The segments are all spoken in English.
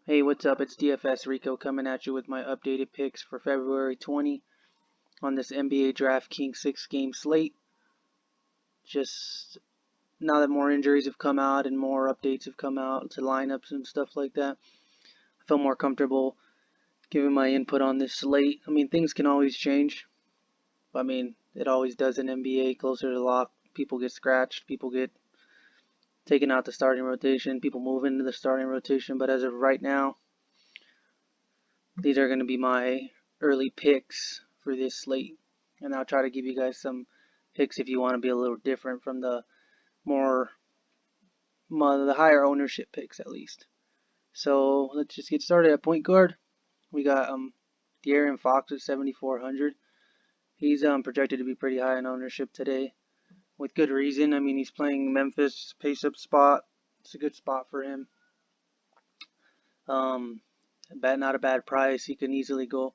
Hey, what's up? It's DFS Rico coming at you with my updated picks for February 20 on this NBA DraftKings 6-game slate. Just now that more injuries have come out and more updates have come out to lineups and stuff like that, I feel more comfortable giving my input on this slate. I mean, things can always change. I mean, it always does in NBA. Closer to lock, people get scratched, people get taken out the starting rotation, people move into the starting rotation. But as of right now, these are going to be my early picks for this slate. And I'll try to give you guys some picks if you want to be a little different from the more the higher ownership picks at least. So let's just get started at point guard. We got De'Aaron Fox at 7,400. He's projected to be pretty high in ownership today, with good reason. I mean, he's playing Memphis pace-up spot. It's a good spot for him. Not a bad price. He can easily go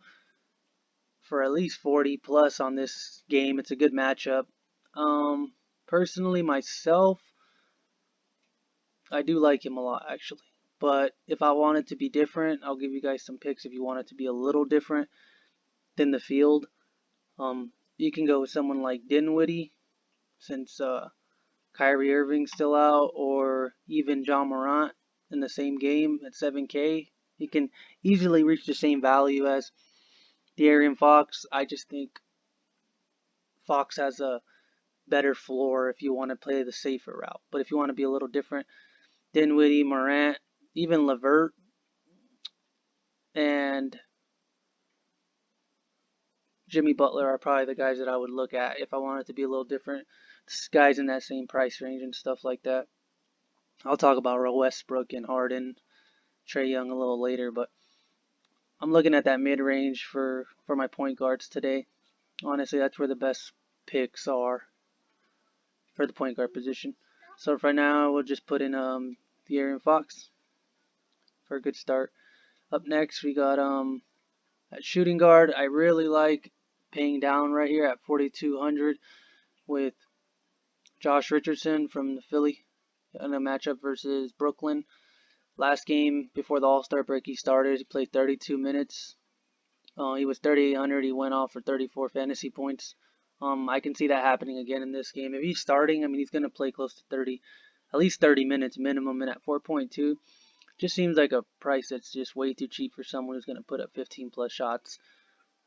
for at least 40 plus on this game. It's a good matchup. Personally, myself, I do like him a lot actually. But if I want it to be different, I'll give you guys some picks if you want it to be a little different than the field. You can go with someone like Dinwiddie, since Kyrie Irving's still out, or even John Morant in the same game at 7K. He can easily reach the same value as De'Aaron Fox. I just think Fox has a better floor if you want to play the safer route. But if you want to be a little different, Dinwiddie, Morant, even Levert, and Jimmy Butler are probably the guys that I would look at if I wanted to be a little different. Guys in that same price range and stuff like that. I'll talk about Westbrook and Harden, Trae Young a little later, but I'm looking at that mid range for my point guards today. Honestly, that's where the best picks are for the point guard position. So for now, we'll just put in De'Aaron Fox for a good start. Up next, we got at shooting guard. I really like paying down right here at 4,200 with Josh Richardson from the Philly in a matchup versus Brooklyn. Last game before the All-Star break, he started. He played 32 minutes. He was 3,800. He went off for 34 fantasy points. I can see that happening again in this game. If he's starting, I mean, he's going to play close to 30, at least 30 minutes minimum. And at 4.2, just seems like a price that's just way too cheap for someone who's going to put up 15 plus shots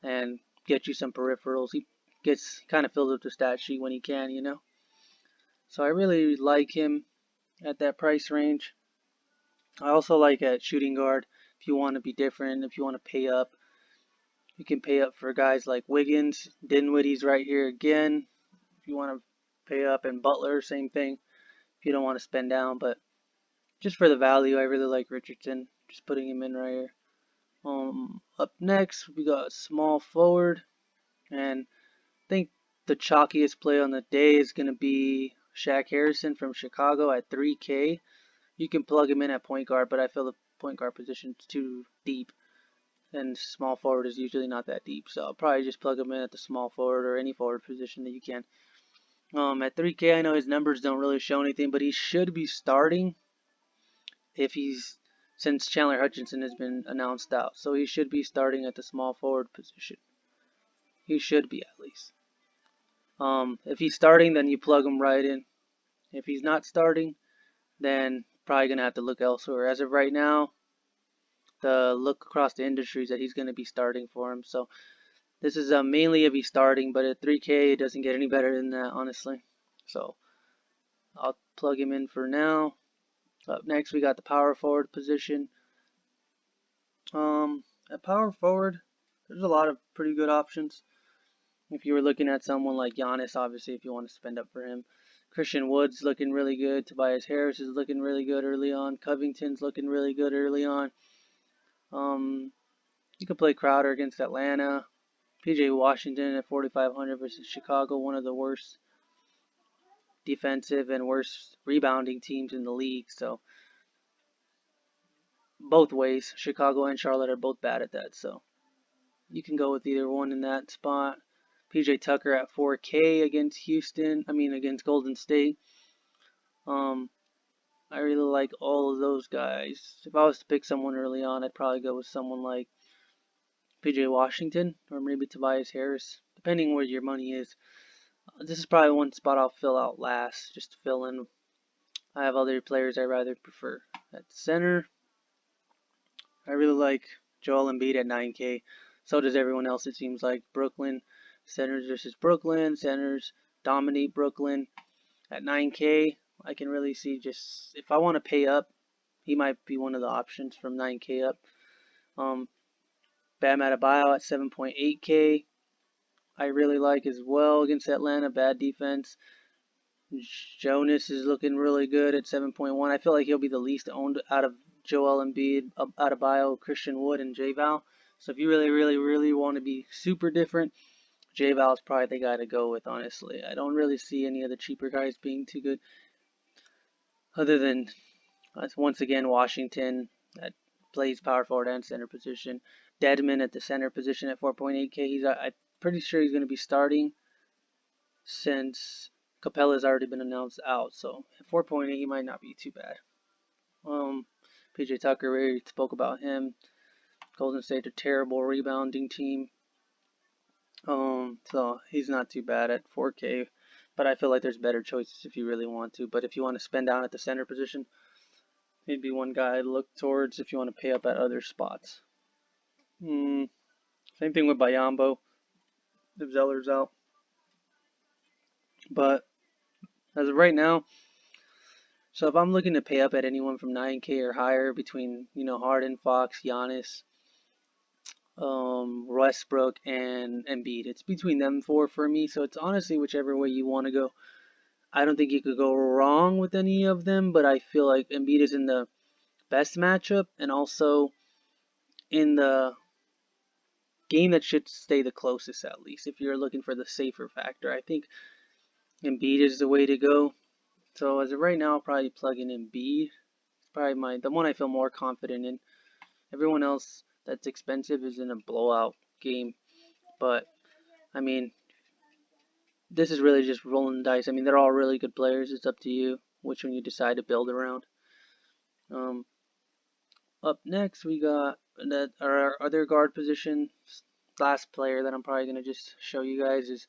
and get you some peripherals. He gets kind of fills up the stat sheet when he can, you know. So I really like him at that price range. I also like at shooting guard. If you want to be different, if you want to pay up, you can pay up for guys like Wiggins. Dinwiddie's right here again. If you want to pay up, and Butler, same thing. If you don't want to spend down, but just for the value, I really like Richardson. Just putting him in right here. Up next, we got small forward, and I think the chalkiest play on the day is going to be Shaq Harrison from Chicago at 3K. You can plug him in at point guard, but I feel the point guard position is too deep, and small forward is usually not that deep. So I'll probably just plug him in at the small forward or any forward position that you can. At 3K, I know his numbers don't really show anything, but he should be starting since Chandler Hutchinson has been announced out. So he should be starting at the small forward position. He should be at least. If he's starting, then you plug him right in. If he's not starting, then probably going to have to look elsewhere. As of right now, the look across the industry is that he's going to be starting for him. So this is mainly if he's starting, but at 3K, it doesn't get any better than that, honestly. So I'll plug him in for now. Up next, we got the power forward position. At power forward, there's a lot of pretty good options. If you were looking at someone like Giannis, obviously, if you want to spend up for him. Christian Wood's looking really good. Tobias Harris is looking really good early on. Covington's looking really good early on. You could play Crowder against Atlanta. PJ Washington at 4,500 versus Chicago, one of the worst defensive and worst rebounding teams in the league. So both ways, Chicago and Charlotte are both bad at that. So you can go with either one in that spot. PJ Tucker at 4K against against Golden State. I I really like all of those guys. If I was to pick someone early on, I'd probably go with someone like PJ Washington or maybe Tobias Harris, depending where your money is. This is probably one spot I'll fill out last, just to fill in. I have other players I rather prefer. At center, I really like Joel Embiid at 9K. So does everyone else, it seems like. Brooklyn, centers versus Brooklyn. Centers dominate Brooklyn. At 9K, I can really see just, if I want to pay up, he might be one of the options from 9K up. Bam Adebayo at 7.8K. I really like as well against Atlanta. Bad defense. Jonas is looking really good at 7.1. I feel like he'll be the least owned out of Joel Embiid, Adebayo, Christian Wood, and J-Val. So if you really want to be super different, J-Val is probably the guy to go with, honestly. I don't really see any of the cheaper guys being too good. Other than, once again, Washington that plays power forward and center position. Dedmon at the center position at 4.8K. I'm pretty sure he's going to be starting since Capella's already been announced out. So at 4.8, he might not be too bad. PJ Tucker, we already spoke about him. Golden State, a terrible rebounding team. So he's not too bad at 4K. But I feel like there's better choices if you really want to. But if you want to spend down at the center position, he'd be one guy I'd look towards if you want to pay up at other spots. Same thing with Biyombo, if Zeller's out. But as of right now, so if I'm looking to pay up at anyone from 9K or higher between, Harden, Fox, Giannis, Westbrook, and Embiid, it's between them four for me. So it's honestly whichever way you want to go. I don't think you could go wrong with any of them, but I feel like Embiid is in the best matchup and also in the game that should stay the closest, at least if you're looking for the safer factor. I think Embiid is the way to go. So as of right now, I'll probably plug in Embiid. It's probably the one I feel more confident in. Everyone else that's expensive is in a blowout game. But I mean, this is really just rolling the dice. I mean, they're all really good players. It's up to you which one you decide to build around. Up next, we got our other guard position. Last player that I'm probably going to just show you guys is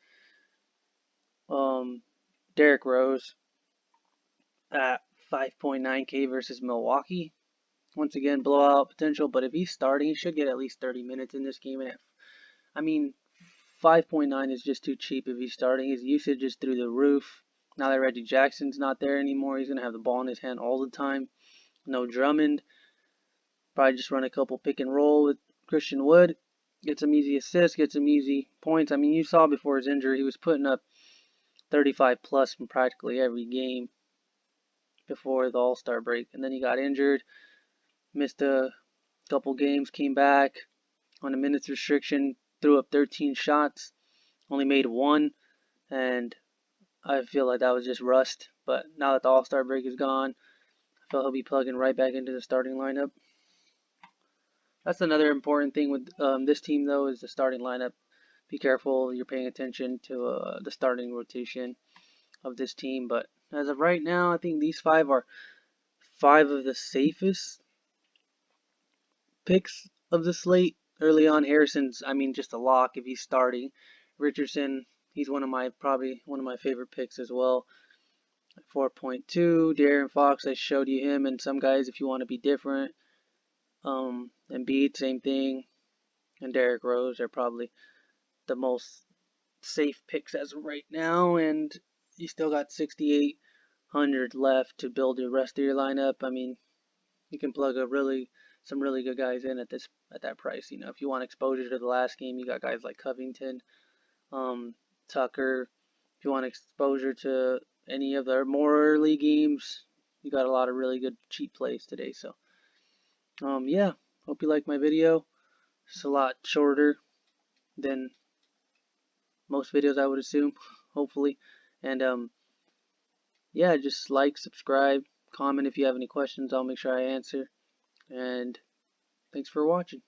Derrick Rose at 5.9K versus Milwaukee. Once again, blowout potential, but if he's starting, he should get at least 30 minutes in this game. And I mean, 5.9 is just too cheap if he's starting. His usage is through the roof. Now that Reggie Jackson's not there anymore, he's going to have the ball in his hand all the time. No Drummond. Probably just run a couple pick and roll with Christian Wood. Get some easy assists, get some easy points. I mean, you saw before his injury, he was putting up 35 plus in practically every game before the All-Star break. And then he got injured, missed a couple games, came back on a minutes restriction, threw up 13 shots, only made one, and I feel like that was just rust. But now that the All-Star break is gone, I feel he'll be plugging right back into the starting lineup. That's another important thing with this team, though, is the starting lineup. Be careful you're paying attention to the starting rotation of this team. But as of right now, I think these five are five of the safest picks of the slate. Early on, Harrison's, just a lock if he's starting. Richardson, he's probably one of my favorite picks as well. 4.2. De'Aaron Fox, I showed you him, and some guys if you want to be different. Embiid, same thing, and Derrick Rose are probably the most safe picks as of right now, and you still got 6,800 left to build the rest of your lineup. I mean, you can plug some really good guys in at that price. If you want exposure to the last game, you got guys like Covington, Tucker. If you want exposure to any of the more early games, you got a lot of really good cheap plays today. So, yeah, hope you like my video. It's a lot shorter than most videos, I would assume, hopefully. And yeah, just like, subscribe, comment if you have any questions. I'll make sure I answer. And thanks for watching.